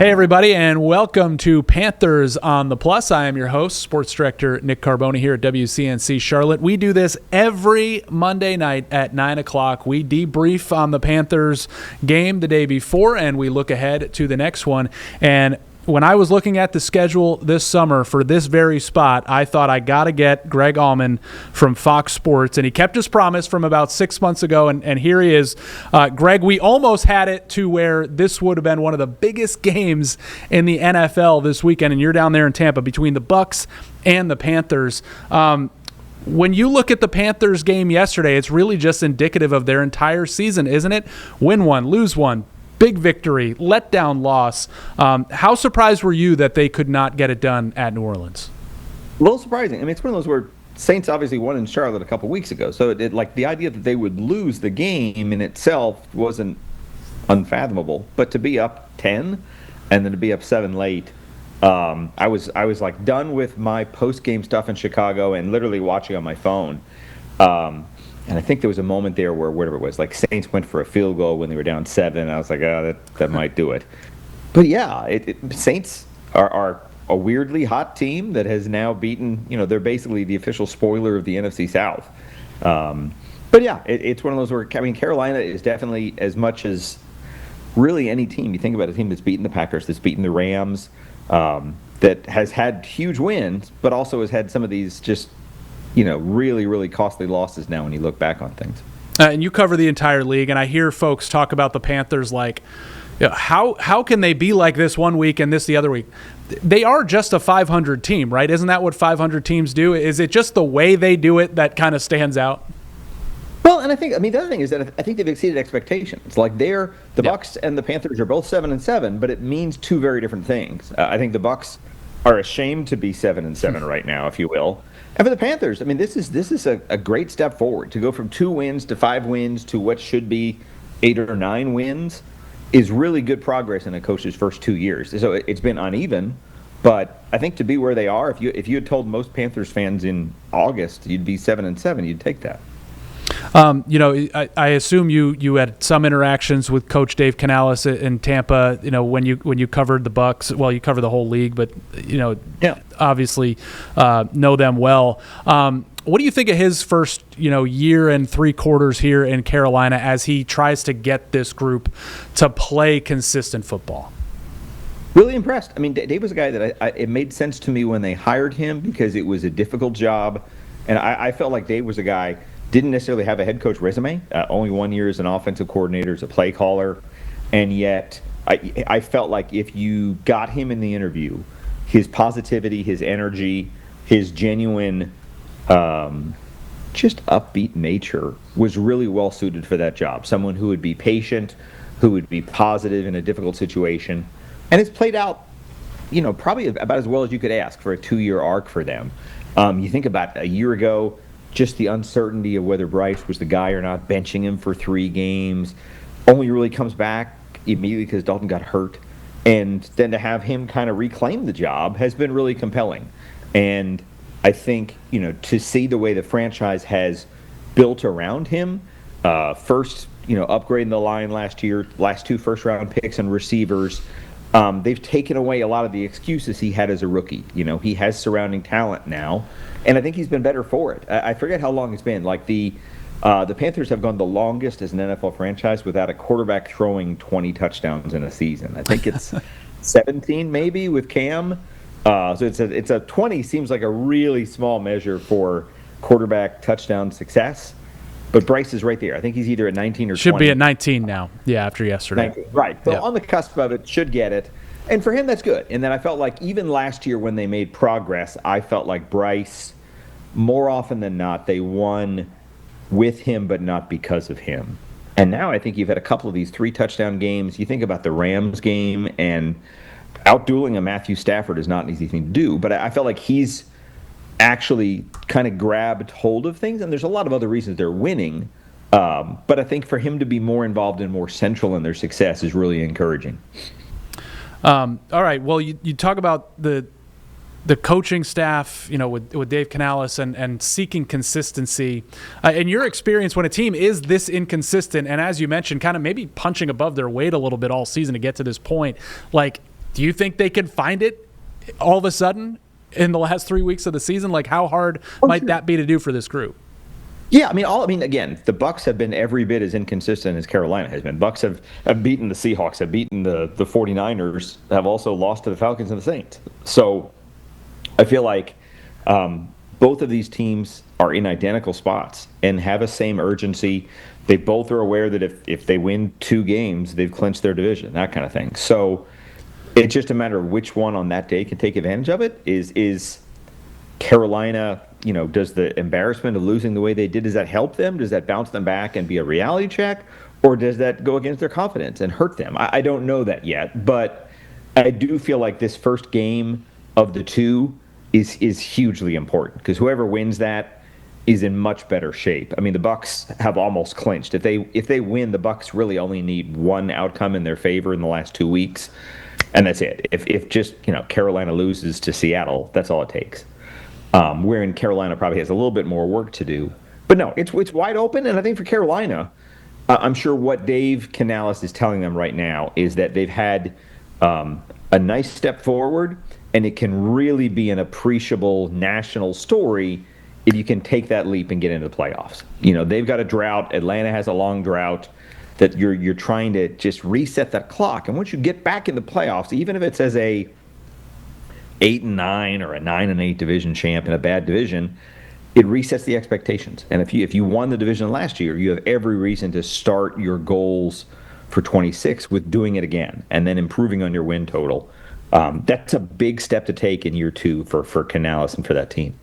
Hey, everybody, and welcome to Panthers on the Plus. I am your host, Sports Director Nick Carboni here at WCNC Charlotte. We do this every Monday night at 9 o'clock. We debrief on the Panthers game the day before, and we look ahead to the next one. And when I was looking at the schedule this summer for this very spot, I thought I got to get Greg Auman from Fox Sports, and he kept his promise from about 6 months ago, and here he is. Greg, we almost had it to where this would have been one of the biggest games in the NFL this weekend, and you're down there in Tampa between the Bucs and the Panthers. When you look at the Panthers game yesterday, it's really just indicative of their entire season, isn't it? Win one, lose one. Big victory, letdown loss. How surprised were you that they could not get it done at New Orleans? A little surprising. I mean, it's one of those where Saints obviously won in Charlotte a couple weeks ago. So like the idea that they would lose the game in itself wasn't unfathomable. But to be up 10 and then to be up 7 late, I was like done with my post-game stuff in Chicago and literally watching on my phone. And I think there was a moment there where, whatever it was, like Saints went for a field goal when they were down 7. And I was like, oh, that might do it. But yeah, Saints are a weirdly hot team that has now beaten, they're basically the official spoiler of the NFC South. But yeah, it's one of those where, Carolina is definitely, as much as really any team, you think about a team that's beaten the Packers, that's beaten the Rams, that has had huge wins, but also has had some of these just really, really costly losses now when you look back on things. And you cover the entire league, and I hear folks talk about the Panthers like, how can they be like this one week and this the other week? They are just a 500 team, right? Isn't that what 500 teams do? Is it just the way they do it that kind of stands out? Well, and the other thing is that I think they've exceeded expectations. Like the Bucs and the Panthers are both 7-7, but it means two very different things. I think the Bucs are ashamed to be 7-7 right now, if you will. And for the Panthers, this is a great step forward. To go from 2 wins to 5 wins to what should be 8 or 9 wins is really good progress in a coach's first 2 years. So it's been uneven, but I think to be where they are, if you had told most Panthers fans in August you'd be 7-7, you'd take that. I assume you had some interactions with Coach Dave Canales in Tampa. When you covered the Bucs. Well, you cover the whole league, but obviously know them well. What do you think of his first year and 3 quarters here in Carolina as he tries to get this group to play consistent football? Really impressed. Dave was a guy that it made sense to me when they hired him because it was a difficult job, and I felt like Dave was a guy. Didn't necessarily have a head coach resume, only 1 year as an offensive coordinator, as a play caller, and yet I felt like if you got him in the interview, his positivity, his energy, his genuine, just upbeat nature was really well suited for that job. Someone who would be patient, who would be positive in a difficult situation, and it's played out, probably about as well as you could ask for a 2-year arc for them. You think about a year ago, just the uncertainty of whether Bryce was the guy or not, benching him for 3 games, only really comes back immediately because Dalton got hurt. And then to have him kind of reclaim the job has been really compelling. And I think, to see the way the franchise has built around him, first, upgrading the line last year, last 2 first-round picks and receivers, they've taken away a lot of the excuses he had as a rookie. He has surrounding talent now, and I think he's been better for it. I forget how long it's been. Like the Panthers have gone the longest as an NFL franchise without a quarterback throwing 20 touchdowns in a season. I think it's 17 maybe with Cam. So it's a 20 seems like a really small measure for quarterback touchdown success. But Bryce is right there. I think he's either at 19 or 20. Should be at 19 now. Yeah, after yesterday. 19, right. So on the cusp of it, should get it. And for him, that's good. And then I felt like even last year when they made progress, I felt like Bryce, more often than not, they won with him but not because of him. And now I think you've had a couple of these 3-touchdown games. You think about the Rams game, and outdueling a Matthew Stafford is not an easy thing to do. But I felt like he's actually kind of grabbed hold of things, and there's a lot of other reasons they're winning, but I think for him to be more involved and more central in their success is really encouraging. All right, well, you talk about the coaching staff, with Dave Canales and seeking consistency. In your experience, when a team is this inconsistent, and as you mentioned, kind of maybe punching above their weight a little bit all season to get to this point, like, Do you think they can find it all of a sudden in the last 3 weeks of the season? Like, how hard might that be to do for this group? Yeah, again, the Bucs have been every bit as inconsistent as Carolina has been. Bucs have beaten the Seahawks, have beaten the 49ers, have also lost to the Falcons and the Saints. So I feel like both of these teams are in identical spots and have a same urgency. They both are aware that if they win 2 games, they've clinched their division, that kind of thing. So it's just a matter of which one on that day can take advantage of it. Is Carolina, does the embarrassment of losing the way they did, does that help them? Does that bounce them back and be a reality check? Or does that go against their confidence and hurt them? I don't know that yet, but I do feel like this first game of the 2 is hugely important, because whoever wins that is in much better shape. I mean, the Bucs have almost clinched. If they win, the Bucs really only need one outcome in their favor in the last 2 weeks, and that's it. If just Carolina loses to Seattle, that's all it takes. Wherein Carolina probably has a little bit more work to do. But no, it's wide open, and I think for Carolina, I'm sure what Dave Canales is telling them right now is that they've had a nice step forward, and it can really be an appreciable national story if you can take that leap and get into the playoffs. They've got a drought. Atlanta has a long drought that you're trying to just reset that clock. And once you get back in the playoffs, even if it's as a 8-9 or a 9-8 division champ in a bad division, it resets the expectations. And if you won the division last year, you have every reason to start your goals for 26 with doing it again and then improving on your win total. That's a big step to take in year 2 for Canales and for that team.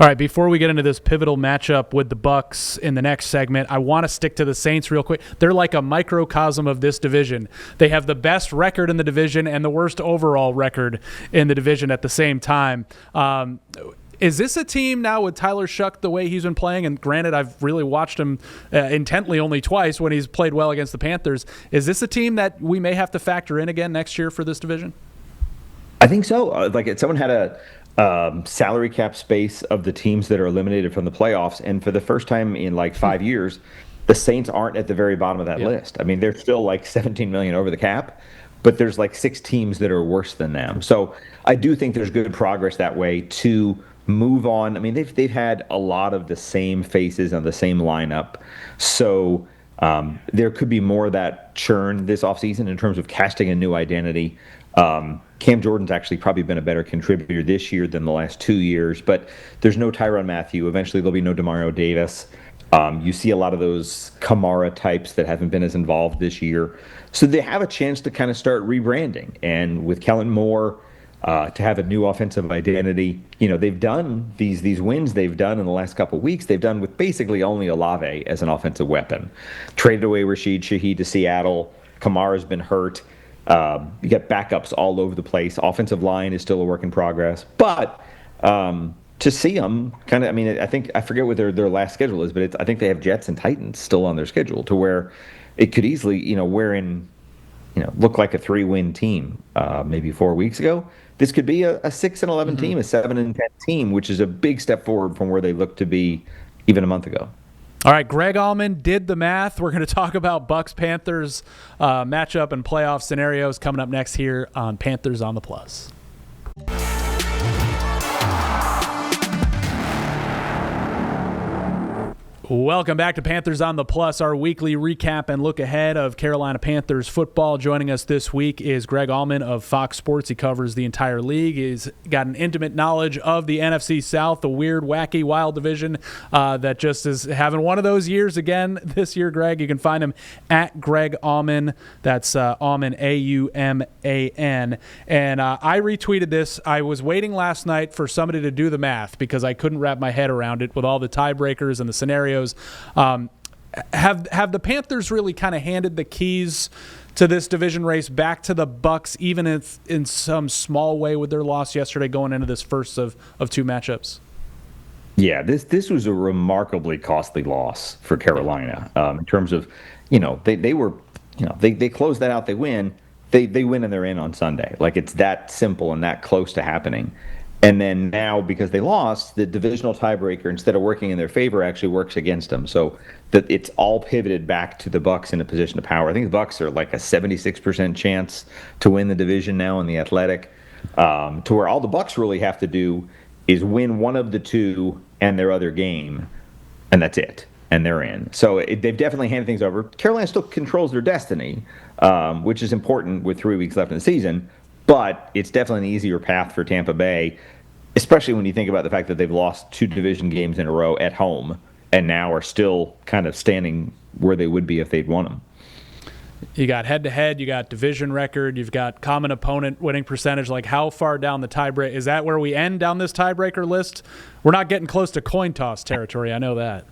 All right, before we get into this pivotal matchup with the Bucs in the next segment, I want to stick to the Saints real quick. They're like a microcosm of this division. They have the best record in the division and the worst overall record in the division at the same time. Is this a team now with Tyler Shuck the way he's been playing? And granted, I've really watched him intently only twice when he's played well against the Panthers. Is this a team that we may have to factor in again next year for this division? I think so. Someone had a salary cap space of the teams that are eliminated from the playoffs, and for the first time in 5 years, the Saints aren't at the very bottom of that list. I mean, they're still $17 million over the cap, but there's 6 teams that are worse than them. So I do think there's good progress that way to move on. I mean, they've had a lot of the same faces on the same lineup, so there could be more of that churn this offseason in terms of casting a new identity. Cam Jordan's actually probably been a better contributor this year than the last 2 years, but there's no Tyrann Mathieu. Eventually there'll be no Demario Davis. You see a lot of those Kamara types that haven't been as involved this year. So they have a chance to kind of start rebranding. And with Kellen Moore, to have a new offensive identity, they've done these wins they've done in the last couple of weeks. They've done with basically only Olave as an offensive weapon. Traded away Rashid Shaheed to Seattle. Kamara's been hurt. You got backups all over the place. Offensive line is still a work in progress. But to see them I forget what their last schedule is, but I think they have Jets and Titans still on their schedule, to where it could easily, look like a 3-win team maybe 4 weeks ago. This could be a 6-11 team, a 7-10 team, which is a big step forward from where they looked to be even a month ago. All right, Greg Auman did the math. We're going to talk about Bucs-Panthers matchup and playoff scenarios coming up next here on Panthers on the Plus. Welcome back to Panthers on the Plus, our weekly recap and look ahead of Carolina Panthers football. Joining us this week is Greg Auman of Fox Sports. He covers the entire league. He's got an intimate knowledge of the NFC South, the weird, wacky, wild division that just is having one of those years again this year, Greg. You can find him at Greg Auman. That's Auman, A-U-M-A-N. And I retweeted this. I was waiting last night for somebody to do the math because I couldn't wrap my head around it with all the tiebreakers and the scenarios. Have the Panthers really kind of handed the keys to this division race back to the Bucs, even if in some small way with their loss yesterday going into this first of 2 matchups? Yeah, this was a remarkably costly loss for Carolina in terms of, they were, they closed that out, they win, they win and they're in on Sunday. It's that simple and that close to happening. And then now, because they lost, the divisional tiebreaker, instead of working in their favor, actually works against them. So that it's all pivoted back to the Bucs in a position of power. I think the Bucs are like a 76% chance to win the division now in the Athletic, to where all the Bucs really have to do is win one of the two and their other game, and that's it, and they're in. So they've definitely handed things over. Carolina still controls their destiny, which is important with 3 weeks left in the season. But it's definitely an easier path for Tampa Bay, especially when you think about the fact that they've lost 2 division games in a row at home and now are still kind of standing where they would be if they'd won them. You got head-to-head, you got division record, you've got common opponent winning percentage. Like, how far down the tiebreak? Is that where we end down this tiebreaker list? We're not getting close to coin toss territory, I know that.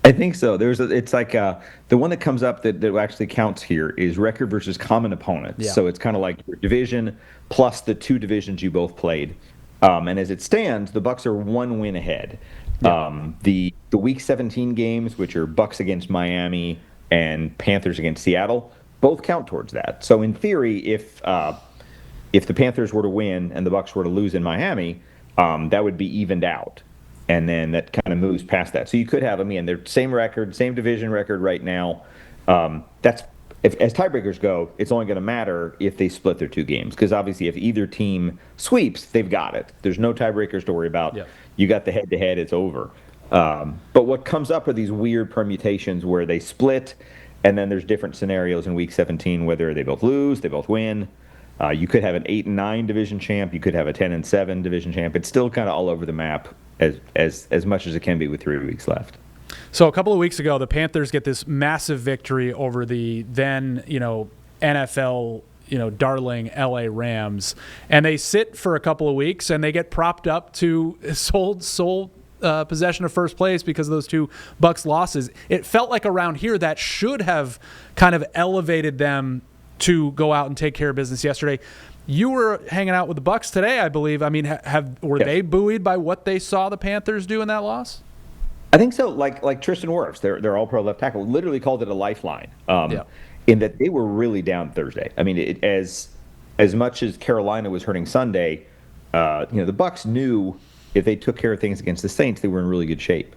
I think so. It's like the one that comes up that actually counts here is record versus common opponents. Yeah. So it's kind of like your division plus the 2 divisions you both played. And as it stands, the Bucs are 1 win ahead. Yeah. The Week 17 games, which are Bucs against Miami and Panthers against Seattle, both count towards that. So in theory, if the Panthers were to win and the Bucs were to lose in Miami, that would be evened out. And then that kind of moves past that. So you could have them in their same record, same division record right now. As tiebreakers go, it's only going to matter if they split their 2 games. Because obviously, if either team sweeps, they've got it. There's no tiebreakers to worry about. Yeah. You got the head-to-head, it's over. But what comes up are these weird permutations where they split, and then there's different scenarios in Week 17, whether they both lose, they both win. You could have an 8-9 division champ. You could have a 10-7 division champ. It's still kind of all over the map as much as it can be with 3 weeks left. So a couple of weeks ago, the Panthers get this massive victory over the then, NFL, darling LA Rams, and they sit for a couple of weeks and they get propped up to sole possession of first place because of those 2 Bucs losses. It felt like around here that should have kind of elevated them to go out and take care of business yesterday. You were hanging out with the Bucs today, I believe. I mean, were they buoyed by what they saw the Panthers do in that loss? I think so. Like Tristan Wirfs, they're all-pro left tackle, literally called it a lifeline. In that they were really down Thursday. I mean, as much as Carolina was hurting Sunday, the Bucs knew if they took care of things against the Saints, they were in really good shape.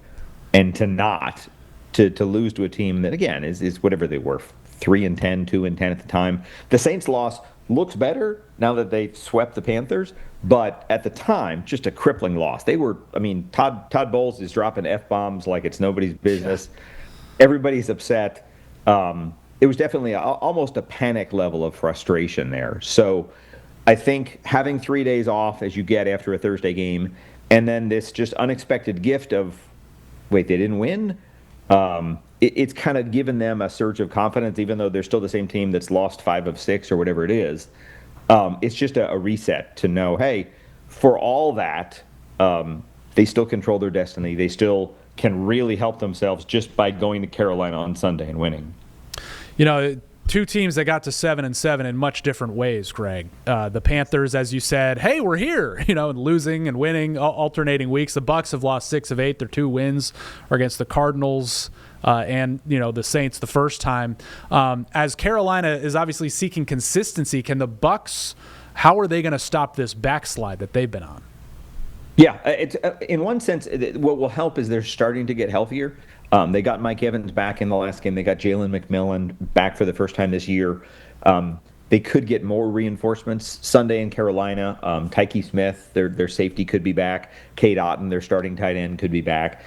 And to lose to a team that, again, is whatever they were, 3-10, 2-10 at the time. The Saints loss looks better now that they've swept the Panthers, but at the time, just a crippling loss. Todd Bowles is dropping F-bombs like it's nobody's business. Yeah. Everybody's upset. It was definitely almost a panic level of frustration there. So I think having 3 days off as you get after a Thursday game, and then this just unexpected gift of, wait, they didn't win? It's kind of given them a surge of confidence, even though they're still the same team that's lost 5 of 6 or whatever it is. It's just a reset to know, hey, for all that, they still control their destiny. They still can really help themselves just by going to Carolina on Sunday and winning. 2 teams that got to 7-7 in much different ways, Greg. The Panthers, as you said, hey, we're here, and losing and winning, alternating weeks. The Bucs have lost 6 of 8. Their 2 wins are against the Cardinals and, the Saints the first time. As Carolina is obviously seeking consistency, can the Bucs, how are they going to stop this backslide that they've been on? Yeah, it's in one sense, what will help is they're starting to get healthier. They got Mike Evans back in the last game. They got Jalen McMillan back for the first time this year. They could get more reinforcements Sunday in Carolina. Tyke Smith, their safety, could be back. Cade Otton, their starting tight end, could be back.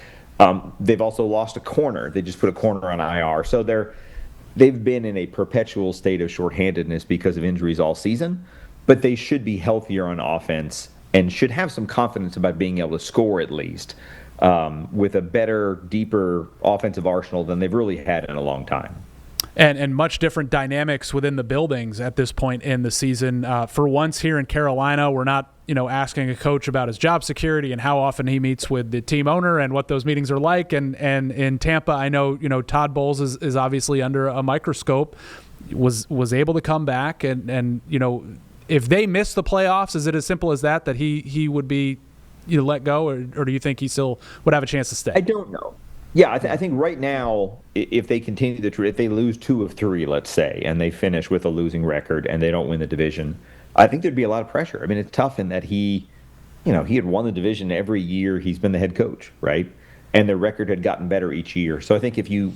They've also lost a corner. They just put a corner on IR. So they've been in a perpetual state of shorthandedness because of injuries all season. But they should be healthier on offense and should have some confidence about being able to score at least. With a better, deeper offensive arsenal than they've really had in a long time. And much different dynamics within the buildings at this point in the season. For once here in Carolina, we're not, asking a coach about his job security and how often he meets with the team owner and what those meetings are like. And in Tampa, I know, Todd Bowles is obviously under a microscope, was able to come back. And if they miss the playoffs, is it as simple as that he would be let go, or do you think he still would have a chance to stay? I don't know. Yeah, I think right now, if they continue if they lose 2 of 3, let's say, and they finish with a losing record and they don't win the division, I think there'd be a lot of pressure. I mean, it's tough in that he he had won the division every year he's been the head coach, right? And their record had gotten better each year. So I think if you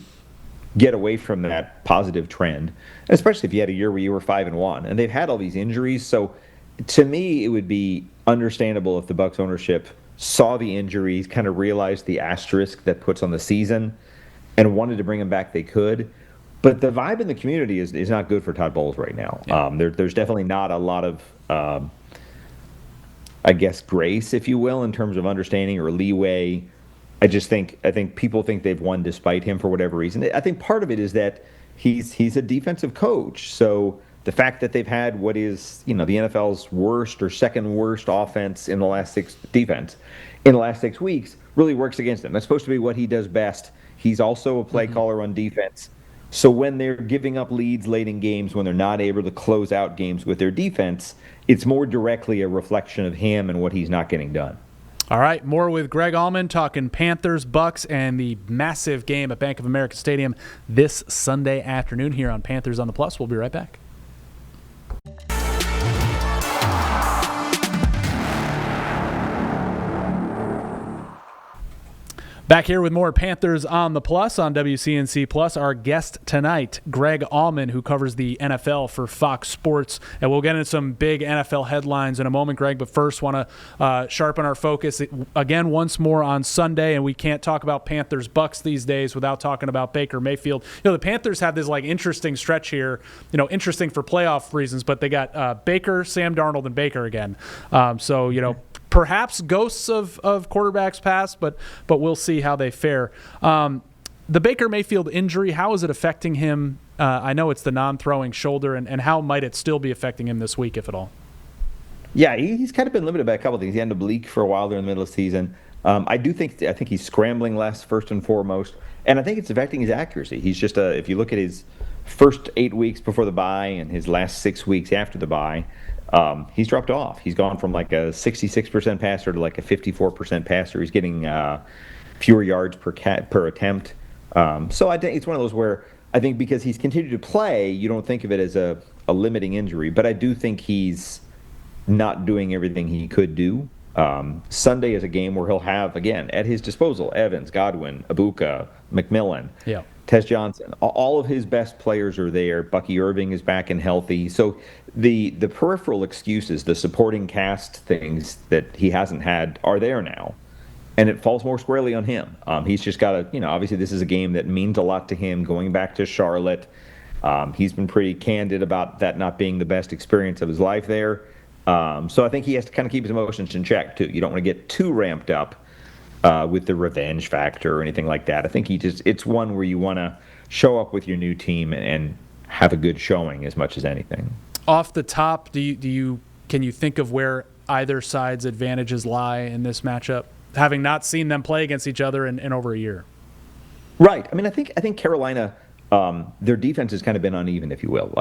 get away from that positive trend, especially if you had a year where you were 5-1, and they've had all these injuries. So to me, it would be understandable if the Bucs ownership saw the injuries, kind of realized the asterisk that puts on the season, and wanted to bring him back. They could. But the vibe in the community is not good for Todd Bowles right now. Yeah. There's definitely not a lot of, I guess, grace, if you will, in terms of understanding or leeway. I think people think they've won despite him for whatever reason. I think part of it is that he's a defensive coach. So the fact that they've had what is, the NFL's worst or second worst offense in the last 6 weeks really works against him. That's supposed to be what he does best. He's also a play caller on defense. So when they're giving up leads late in games, when they're not able to close out games with their defense, it's more directly a reflection of him and what he's not getting done. All right, more with Greg Auman talking Panthers, Bucs, and the massive game at Bank of America Stadium this Sunday afternoon here on Panthers on the Plus. We'll be right back. Back here with more Panthers on the Plus on WCNC Plus. Our guest tonight, Greg Auman, who covers the NFL for Fox Sports. And we'll get into some big NFL headlines in a moment, Greg. But first, want to sharpen our focus again once more on Sunday. And we can't talk about Panthers Bucs these days without talking about Baker Mayfield. The Panthers have this interesting stretch here. Interesting for playoff reasons, but they got Baker, Sam Darnold, and Baker again. Perhaps ghosts of quarterbacks past, but we'll see how they fare. The Baker Mayfield injury, how is it affecting him? I know it's the non-throwing shoulder, and how might it still be affecting him this week, if at all? Yeah, he's kind of been limited by a couple of things. He had an oblique for a while there in the middle of the season. I think he's scrambling less, first and foremost, and I think it's affecting his accuracy. He's just if you look at his first 8 weeks before the bye and his last 6 weeks after the bye, he's dropped off. He's gone from a 66% passer to a 54% passer. He's getting fewer yards per attempt. So I think it's one of those where I think because he's continued to play, you don't think of it as a limiting injury. But I do think he's not doing everything he could do. Sunday is a game where he'll have, again, at his disposal, Evans, Godwin, Ibuka, McMillan. Yeah. Tez Johnson, all of his best players are there. Bucky Irving is back and healthy. So the peripheral excuses, the supporting cast things that he hasn't had are there now. And it falls more squarely on him. He's just got to, obviously this is a game that means a lot to him going back to Charlotte. He's been pretty candid about that not being the best experience of his life there. So I think he has to kind of keep his emotions in check, too. You don't want to get too ramped up with the revenge factor or anything like that. I think it's one where you want to show up with your new team and have a good showing as much as anything. Off the top, can you think of where either side's advantages lie in this matchup, having not seen them play against each other in over a year? Right. I mean, I think Carolina, their defense has kind of been uneven, if you will.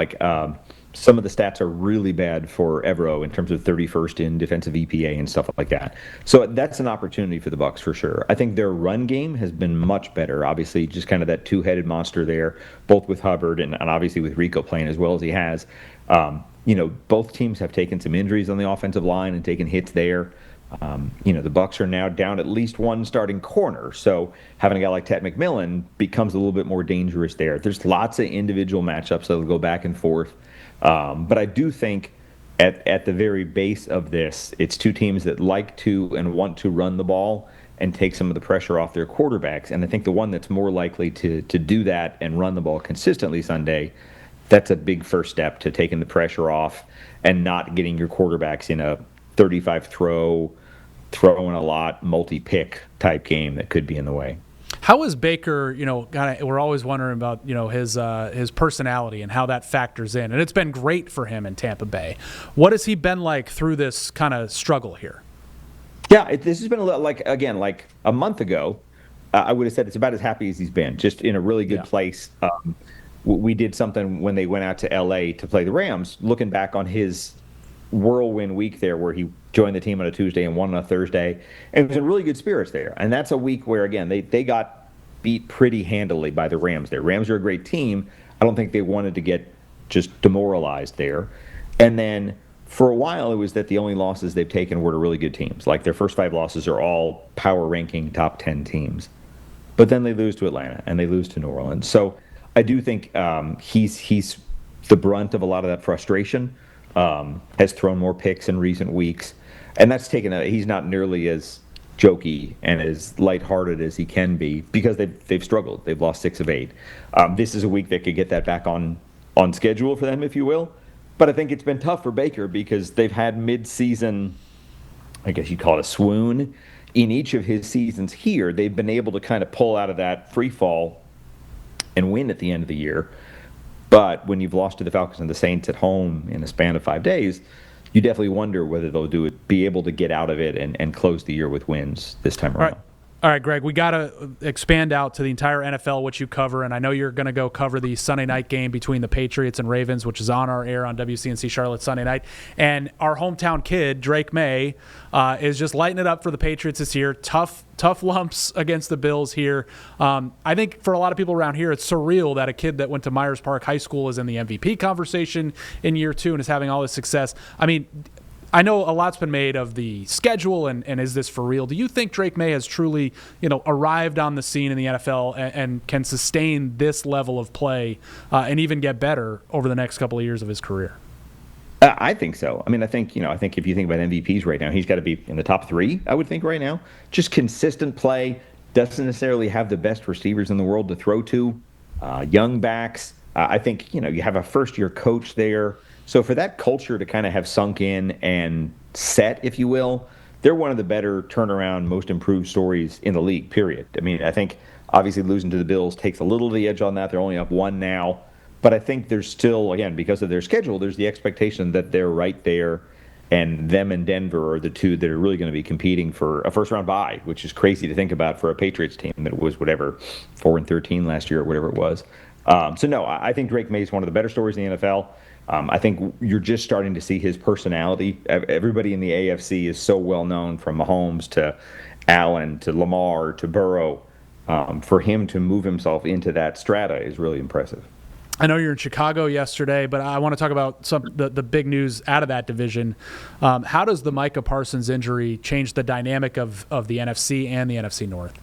Some of the stats are really bad for Evero in terms of 31st in defensive EPA and stuff like that. So that's an opportunity for the Bucs for sure. I think their run game has been much better. Obviously, just kind of that two-headed monster there, both with Hubbard and obviously with Rico playing as well as he has. Both teams have taken some injuries on the offensive line and taken hits there. The Bucs are now down at least one starting corner, so having a guy like Ted McMillan becomes a little bit more dangerous there. There's lots of individual matchups that'll go back and forth. But I do think at the very base of this, it's two teams that like to and want to run the ball and take some of the pressure off their quarterbacks. And I think the one that's more likely to do that and run the ball consistently Sunday, that's a big first step to taking the pressure off and not getting your quarterbacks in a 35 throwing a lot, multi-pick type game that could be in the way. How is Baker, we're always wondering about, his personality and how that factors in. And it's been great for him in Tampa Bay. What has he been like through this kind of struggle here? Yeah, this has been like a month ago, I would have said it's about as happy as he's been, just in a really good place. We did something when they went out to L.A. to play the Rams, looking back on his whirlwind week there where he joined the team on a Tuesday and won on a Thursday, and was in really good spirits there. And that's a week where, again, they got beat pretty handily by the Rams there. Rams are a great team. I don't think they wanted to get just demoralized there. And then for a while, it was that the only losses they've taken were to really good teams. Like their first 5 losses are all power ranking top 10 teams. But then they lose to Atlanta and they lose to New Orleans. So I do think he's the brunt of a lot of that frustration. Has thrown more picks in recent weeks, and that's he's not nearly as jokey and as lighthearted as he can be because they've struggled. They've lost 6 of 8. This is a week that could get that back on schedule for them, if you will. But I think it's been tough for Baker because they've had mid-season, I guess you'd call it a swoon. In each of his seasons here, they've been able to kind of pull out of that free fall and win at the end of the year. But when you've lost to the Falcons and the Saints at home in a span of 5 days, you definitely wonder whether they'll be able to get out of it and close the year with wins this time around. All right, Greg, we got to expand out to the entire NFL, what you cover, and I know you're going to go cover the Sunday night game between the Patriots and Ravens, which is on our air on WCNC Charlotte Sunday night. And our hometown kid, Drake May, is just lighting it up for the Patriots this year. Tough lumps against the Bills here. I think for a lot of people around here, it's surreal that a kid that went to Myers Park High School is in the MVP conversation in year 2 and is having all this success. I mean, I know a lot's been made of the schedule and is this for real? Do you think Drake May has truly, arrived on the scene in the NFL and can sustain this level of play and even get better over the next couple of years of his career? I think so. I mean, I think if you think about MVPs right now, he's got to be in the top 3, I would think right now. Just consistent play, doesn't necessarily have the best receivers in the world to throw to, young backs. I think, you have a first-year coach there. So for that culture to kind of have sunk in and set, if you will, they're one of the better turnaround, most improved stories in the league, period. I mean, I think obviously losing to the Bills takes a little of the edge on that. They're only up 1 now. But I think there's still, again, because of their schedule, there's the expectation that they're right there, and them and Denver are the two that are really going to be competing for a first-round bye, which is crazy to think about for a Patriots team that was 4-13 last year or whatever it was. So no, I think Drake May is one of the better stories in the NFL. I think you're just starting to see his personality. Everybody in the AFC is so well known, from Mahomes to Allen to Lamar to Burrow. For him to move himself into that strata is really impressive. I know you're in Chicago yesterday, but I want to talk about the big news out of that division. How does the Micah Parsons injury change the dynamic of the NFC and the NFC North?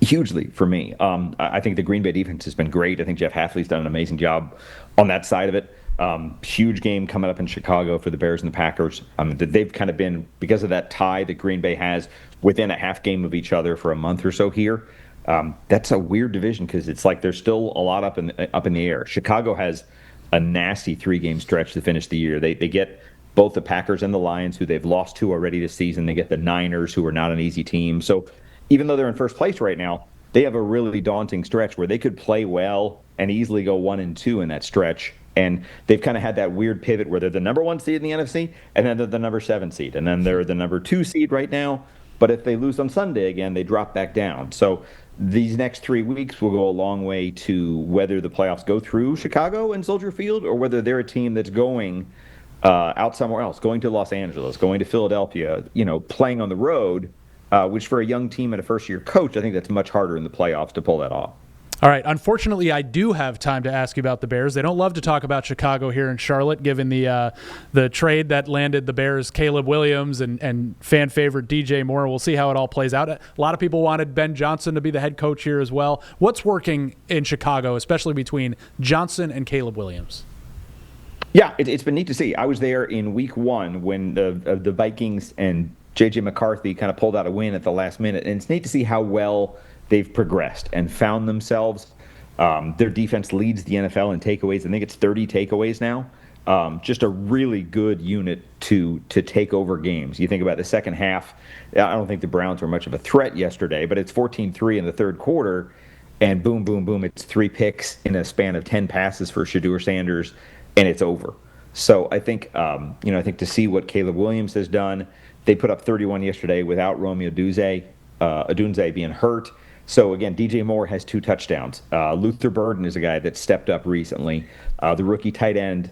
Hugely for me. I think the Green Bay defense has been great. I think Jeff Hafley's done an amazing job on that side of it. Huge game coming up in Chicago for the Bears and the Packers. They've kind of been, because of that tie that Green Bay has, within a half game of each other for a month or so here. That's a weird division because it's like there's still a lot up in the air. Chicago has a nasty 3-game stretch to finish the year. They get both the Packers and the Lions, who they've lost to already this season. They get the Niners, who are not an easy team. So even though they're in first place right now, they have a really daunting stretch where they could play well and easily go 1-2 in that stretch. And they've kind of had that weird pivot where they're the number 1 seed in the NFC, and then they're the number 7 seed, and then they're the number 2 seed right now. But if they lose on Sunday again, they drop back down. So these next 3 weeks will go a long way to whether the playoffs go through Chicago and Soldier Field, or whether they're a team that's going out somewhere else, going to Los Angeles, going to Philadelphia, playing on the road, which for a young team and a first-year coach, I think that's much harder in the playoffs to pull that off. All right. Unfortunately, I do have time to ask you about the Bears. They don't love to talk about Chicago here in Charlotte, given the trade that landed the Bears Caleb Williams and fan favorite DJ Moore. We'll see how it all plays out. A lot of people wanted Ben Johnson to be the head coach here as well. What's working in Chicago, especially between Johnson and Caleb Williams? Yeah, it's been neat to see. I was there in week 1 when the Vikings and J.J. McCarthy kind of pulled out a win at the last minute, and it's neat to see how well they've progressed and found themselves. Their defense leads the NFL in takeaways. I think it's 30 takeaways now. Just a really good unit to take over games. You think about the second half, I don't think the Browns were much of a threat yesterday, but it's 14-3 in the third quarter, and boom, boom, boom, it's 3 picks in a span of 10 passes for Shedeur Sanders, and it's over. So I think, I think to see what Caleb Williams has done, they put up 31 yesterday without Romeo Odunze being hurt. So, again, DJ Moore has 2 touchdowns. Luther Burden is a guy that stepped up recently. The rookie tight end,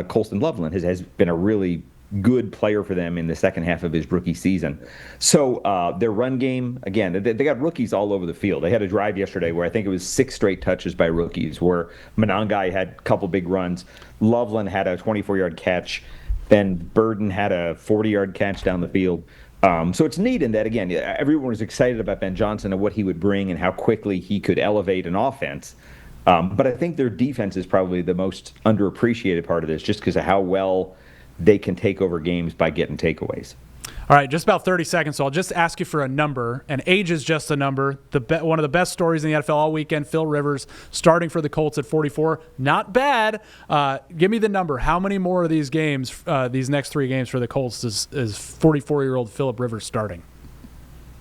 Colston Loveland, has been a really good player for them in the second half of his rookie season. So their run game, again, they got rookies all over the field. They had a drive yesterday where I think it was 6 straight touches by rookies, where Monangai had a couple big runs. Loveland had a 24-yard catch. then Burden had a 40-yard catch down the field. So it's neat in that, again, everyone was excited about Ben Johnson and what he would bring and how quickly he could elevate an offense. But I think their defense is probably the most underappreciated part of this, just because of how well they can take over games by getting takeaways. All right, just about 30 seconds, so I'll just ask you for a number, and age is just a number. One of the best stories in the NFL all weekend, Phil Rivers starting for the Colts at 44. Not bad. Give me the number. How many more of these games, these next 3 games for the Colts, is 44-year-old Philip Rivers starting?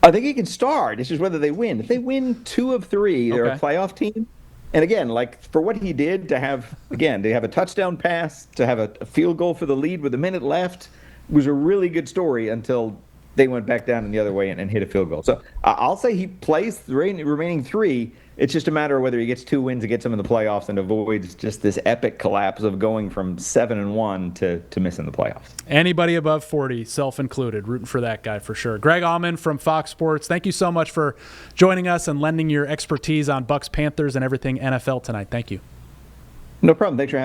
I think he can start. It's just whether they win. If they win 2 of 3, they're a playoff team. And again, like for what he did to have a touchdown pass, to have a field goal for the lead with a minute left, was a really good story until they went back down in the other way and hit a field goal. So I'll say he plays the remaining 3. It's just a matter of whether he gets 2 wins and gets them in the playoffs and avoids just this epic collapse of going from 7-1 to missing the playoffs. Anybody above 40, self-included, rooting for that guy for sure. Greg Auman from Fox Sports, thank you so much for joining us and lending your expertise on Bucs, Panthers, and everything NFL tonight. Thank you. No problem. Thanks for having me.